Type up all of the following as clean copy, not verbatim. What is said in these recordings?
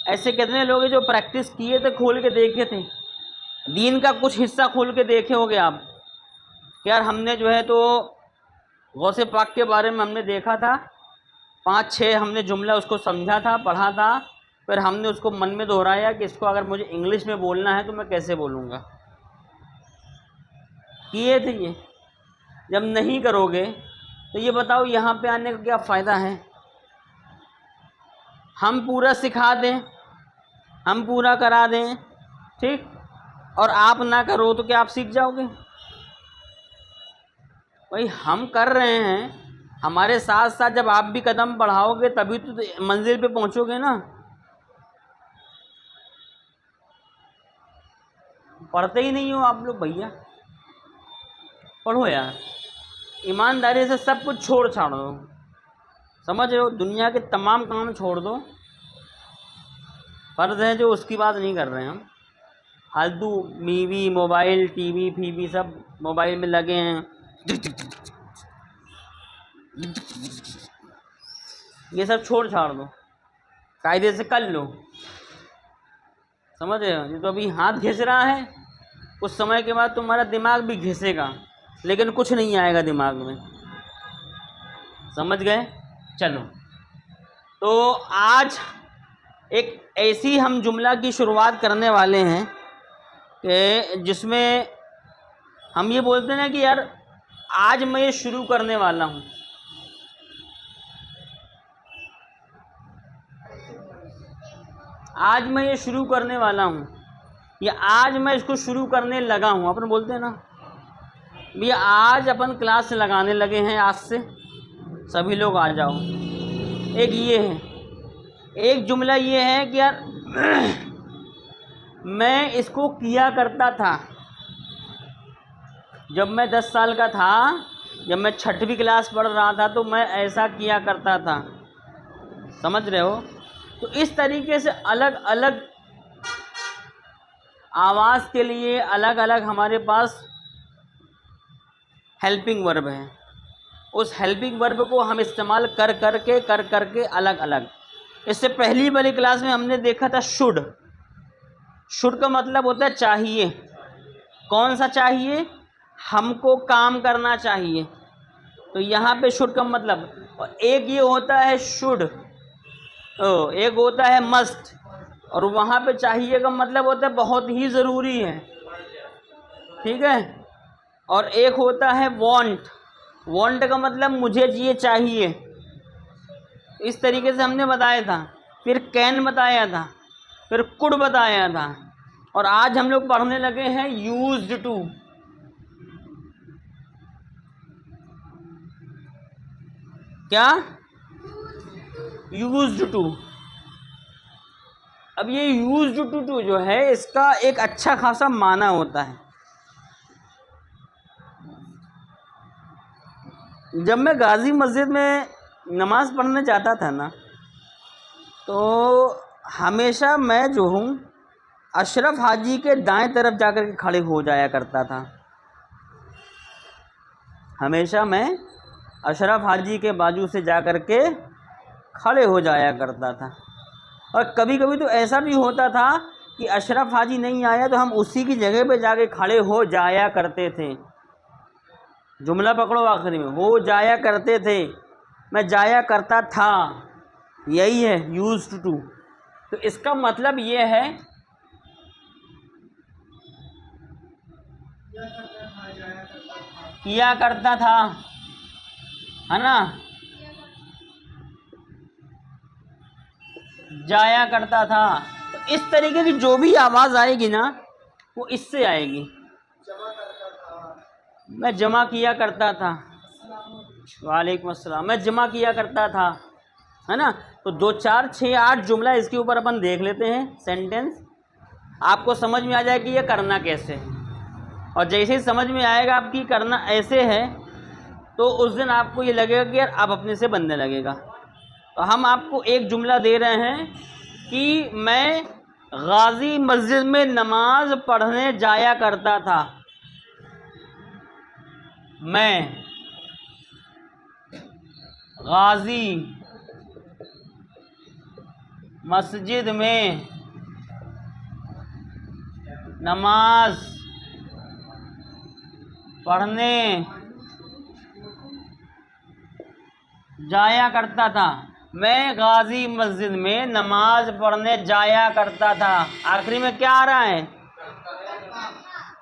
ऐसे कितने लोग हैं जो प्रैक्टिस किए थे, खोल के देखे थे, दीन का कुछ हिस्सा खोल के देखे होगे आप कि यार हमने जो है तो गौसे पाक के बारे में हमने देखा था, 5-6 हमने जुमला उसको समझा था, पढ़ा था, फिर हमने उसको मन में दोहराया कि इसको अगर मुझे इंग्लिश में बोलना है तो मैं कैसे बोलूँगा। किए थे ये? जब नहीं करोगे तो ये बताओ यहाँ पे आने का क्या फ़ायदा है। हम पूरा सिखा दें, हम पूरा करा दें, ठीक, और आप ना करो तो क्या आप सीख जाओगे? भाई हम कर रहे हैं, हमारे साथ साथ जब आप भी कदम बढ़ाओगे तभी तो मंजिल पे पहुंचोगे ना। पढ़ते ही नहीं हो आप लोग भैया, पढ़ो यार, ईमानदारी से सब कुछ छोड़ छाड़ दो, समझ रहे हो, दुनिया के तमाम काम छोड़ दो। फ़र्ज़ है जो उसकी बात नहीं कर रहे हैं हम, फालतू मीवी मोबाइल टीवी फीवी सब मोबाइल में लगे हैं, ये सब छोड़ छाड़ दो, कायदे से कर लो, समझ रहे हो। ये तो अभी हाथ घिस रहा है, कुछ समय के बाद तुम्हारा दिमाग भी घिसेगा, लेकिन कुछ नहीं आएगा दिमाग में, समझ गए। चलो, तो आज एक ऐसी हम जुमला की शुरुआत करने वाले हैं कि जिसमें हम ये बोलते हैं ना कि यार आज मैं ये शुरू करने वाला हूँ, आज मैं ये शुरू करने वाला हूँ, या आज मैं इसको शुरू करने लगा हूँ। अपन बोलते हैं ना भैया आज अपन क्लास लगाने लगे हैं, आज से सभी लोग आ जाओ। एक ये है, एक जुमला ये है कि यार मैं इसको किया करता था जब मैं 10 साल का था, जब मैं 6वीं क्लास पढ़ रहा था तो मैं ऐसा किया करता था, समझ रहे हो। तो इस तरीके से अलग अलग आवाज़ के लिए अलग अलग हमारे पास हेल्पिंग वर्ब है, उस हेल्पिंग वर्ब को हम इस्तेमाल कर करके अलग अलग। इससे पहली वाली क्लास में हमने देखा था शुड। शुड का मतलब होता है चाहिए। कौन सा चाहिए? हमको काम करना चाहिए, तो यहाँ पे शुड का मतलब, और एक ये होता है शुड, एक होता है मस्ट, और वहाँ पे चाहिए का मतलब होता है बहुत ही ज़रूरी है, ठीक है। और एक होता है वांट, वांट का मतलब मुझे ये चाहिए। इस तरीके से हमने बताया था, फिर कैन बताया था, फिर कुड बताया था, और आज हम लोग पढ़ने लगे हैं यूज्ड टू। क्या? Used to. अब ये यूज्ड टू जो है इसका एक अच्छा खासा माना होता है। जब मैं गाजी मस्जिद में नमाज़ पढ़ने जाता था ना, तो हमेशा मैं जो हूँ अशरफ हाजी के दाएं तरफ जाकर के खड़े हो जाया करता था। हमेशा मैं अशरफ हाजी के बाजू से जा कर के खड़े हो जाया करता था। और कभी कभी तो ऐसा भी होता था कि अशरफ हाजी नहीं आया तो हम उसी की जगह पे जाके खड़े हो जाया करते थे। जुमला पकड़ो, आखिरी में हो जाया करते थे, मैं जाया करता था, यही है यूज्ड टू। तो इसका मतलब ये है किया करता था, है ना, जाया करता था। तो इस तरीके की जो भी आवाज़ आएगी ना वो इससे आएगी। मैं जमा किया करता था, वालेकुम अस्सलाम, मैं जमा किया करता था, है ना। तो 2 4 6 8 जुमला इसके ऊपर अपन देख लेते हैं, सेंटेंस आपको समझ में आ जाए कि ये करना कैसे है। और जैसे ही समझ में आएगा आपकी करना ऐसे है, तो उस दिन आपको ये लगेगा कि यार अब अपने से बनने लगेगा। तो हम आपको एक जुमला दे रहे हैं कि मैं गाजी मस्जिद में नमाज पढ़ने जाया करता था। मैं गाजी मस्जिद में नमाज पढ़ने जाया करता था। मैं गाजी मस्जिद में नमाज पढ़ने जाया करता था। आखिरी में क्या आ रहा है?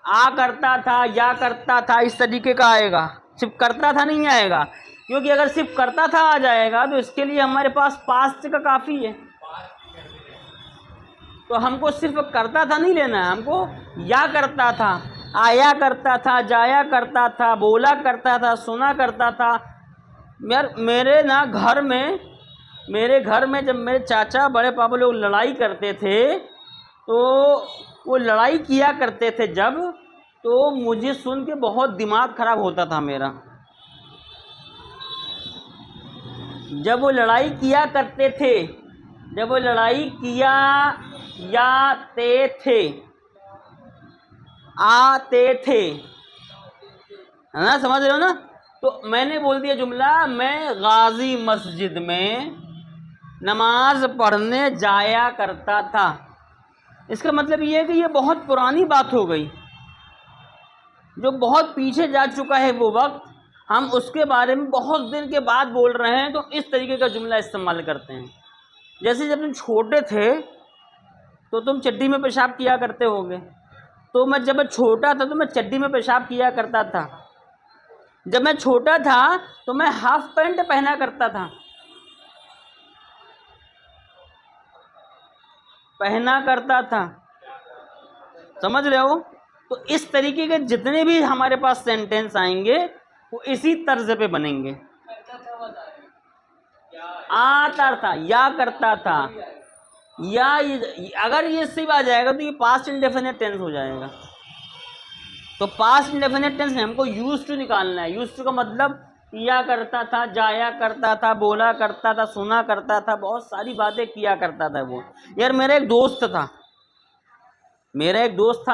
आ करता था, या करता था, इस तरीके का आएगा। सिर्फ करता था नहीं आएगा, क्योंकि अगर सिर्फ करता था आ जाएगा तो इसके लिए हमारे पास पास्ट का काफ़ी है। तो हमको सिर्फ करता था नहीं लेना है, हमको या करता था, आया करता था, जाया करता था, बोला करता था, सुना करता था। यार मेरे घर में जब मेरे चाचा बड़े पापा लोग लड़ाई करते थे तो वो लड़ाई किया करते थे जब, तो मुझे सुन के बहुत दिमाग खराब होता था मेरा। जब वो लड़ाई किया करते थे, जब वो लड़ाई किया याते थे, आते थे, है ना, समझ रहे हो ना? तो मैंने बोल दिया जुमला, मैं गाजी मस्जिद में नमाज पढ़ने जाया करता था। इसका मतलब ये है कि ये बहुत पुरानी बात हो गई, जो बहुत पीछे जा चुका है वो वक्त, हम उसके बारे में बहुत दिन के बाद बोल रहे हैं, तो इस तरीके का जुमला इस्तेमाल करते हैं। जैसे जब तुम छोटे थे तो तुम चड्डी में पेशाब किया करते होगे, तो जब मैं छोटा था तो मैं चड्डी में पेशाब किया करता था। जब मैं छोटा था तो मैं हाफ पैंट पहना करता था, पहना करता था, समझ रहे हो? तो इस तरीके के जितने भी हमारे पास सेंटेंस आएंगे वो इसी तर्ज पे बनेंगे। आता था, या करता था, या अगर ये सिर्फ आ जाएगा तो ये पास्ट इंडेफिनिट टेंस हो जाएगा। तो पास्ट इंडेफिनिट टेंस में हमको यूज्ड टू निकालना है। यूज्ड टू का मतलब किया करता था, जाया करता था, बोला करता था, सुना करता था, बहुत सारी बातें किया करता था वो। यार मेरा एक दोस्त था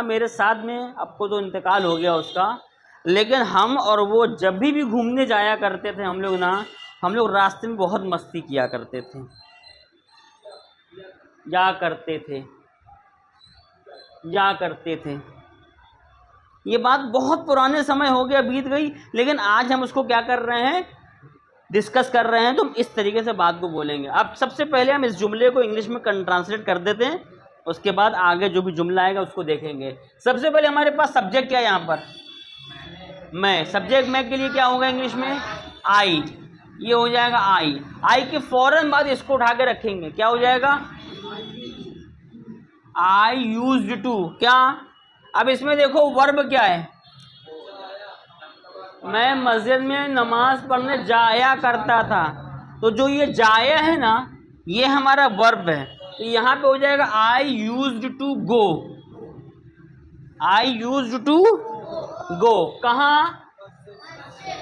मेरे साथ में, अब को तो इंतकाल हो गया उसका, लेकिन हम और वो जब भी घूमने जाया करते थे हम लोग रास्ते में बहुत मस्ती किया करते थे, जा करते थे। ये बात बहुत पुराने समय हो गया, बीत गई, लेकिन आज हम उसको क्या कर रहे हैं, डिस्कस कर रहे हैं। तो हम इस तरीके से बात को बोलेंगे। अब सबसे पहले हम इस जुमले को इंग्लिश में ट्रांसलेट कर देते हैं, उसके बाद आगे जो भी जुमला आएगा उसको देखेंगे। सबसे पहले हमारे पास सब्जेक्ट क्या है यहाँ पर? मैं। सब्जेक्ट मैं के लिए क्या होगा इंग्लिश में? आई। ये हो जाएगा आई के फौरन बाद इसको उठा के रखेंगे, क्या हो जाएगा? I used to. क्या? अब इसमें देखो वर्ब क्या है, मैं मस्जिद में नमाज पढ़ने जाया करता था। तो जो ये जाया है ना, ये हमारा वर्ब है। तो यहाँ पे हो जाएगा I used to go. I used to go कहाँ?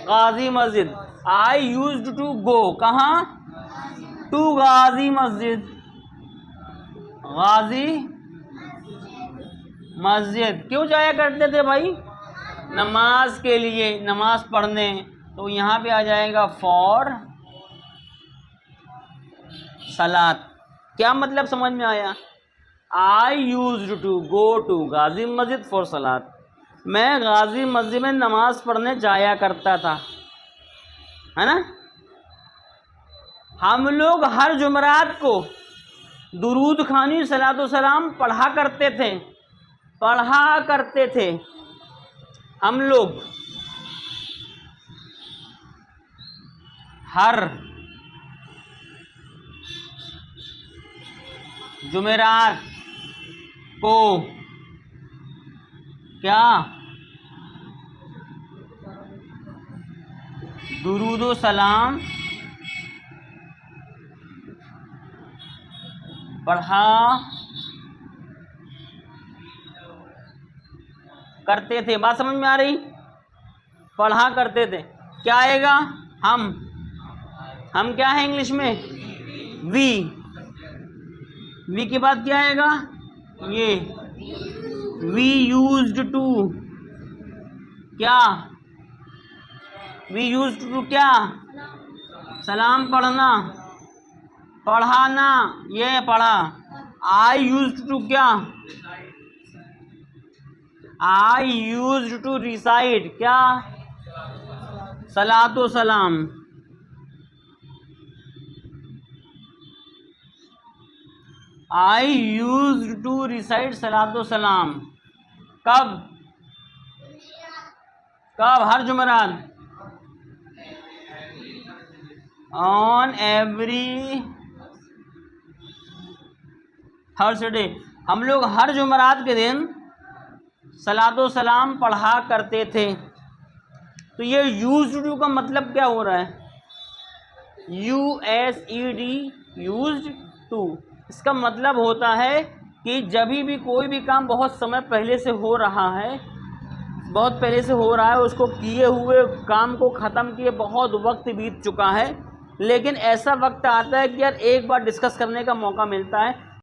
गाजी मस्जिद। आई यूज्ड टू गो कहाँ? टू गाजी मस्जिद। गाजी मस्जिद क्यों जाया करते थे भाई? नमाज के लिए, नमाज पढ़ने। तो यहाँ पे आ जाएगा फॉर सलात। क्या मतलब समझ में आया? I used to go to Ghazi Masjid for सलात। मैं गाजी मस्जिद में नमाज पढ़ने जाया करता था, है ना? हम लोग हर जुमरात को दुरूद खानी सलातो सलाम पढ़ा करते थे हम लोग हर जुमेरात को क्या? दुरूद सलाम पढ़ा करते थे। बात समझ में आ रही? पढ़ा करते थे। क्या आएगा? हम क्या है इंग्लिश में? वी के बाद क्या आएगा? ये वी यूज्ड टू। क्या? वी यूज्ड टू क्या? सलाम पढ़ना। पढ़ाना, ये पढ़ा। आई यूज्ड टू क्या, आई यूज्ड टू रिसाइट क्या, सलातो सलाम। आई यूज्ड टू रिसाइट सलातो सलाम। कब, कब, हर जुमेरात, ऑन एवरी थर्सडे। हम लोग हर जुमेरात के दिन सलातो सलाम पढ़ा करते थे। तो ये यूज्ड टू का मतलब क्या हो रहा है, USED, यूज्ड टू। इसका मतलब होता है कि जब भी कोई भी काम बहुत समय पहले से हो रहा है, बहुत पहले से हो रहा है, उसको किए हुए काम को ख़त्म किए बहुत वक्त बीत चुका है, लेकिन ऐसा वक्त आता है कि यार एक बार डिस्कस करने का मौका मिलता है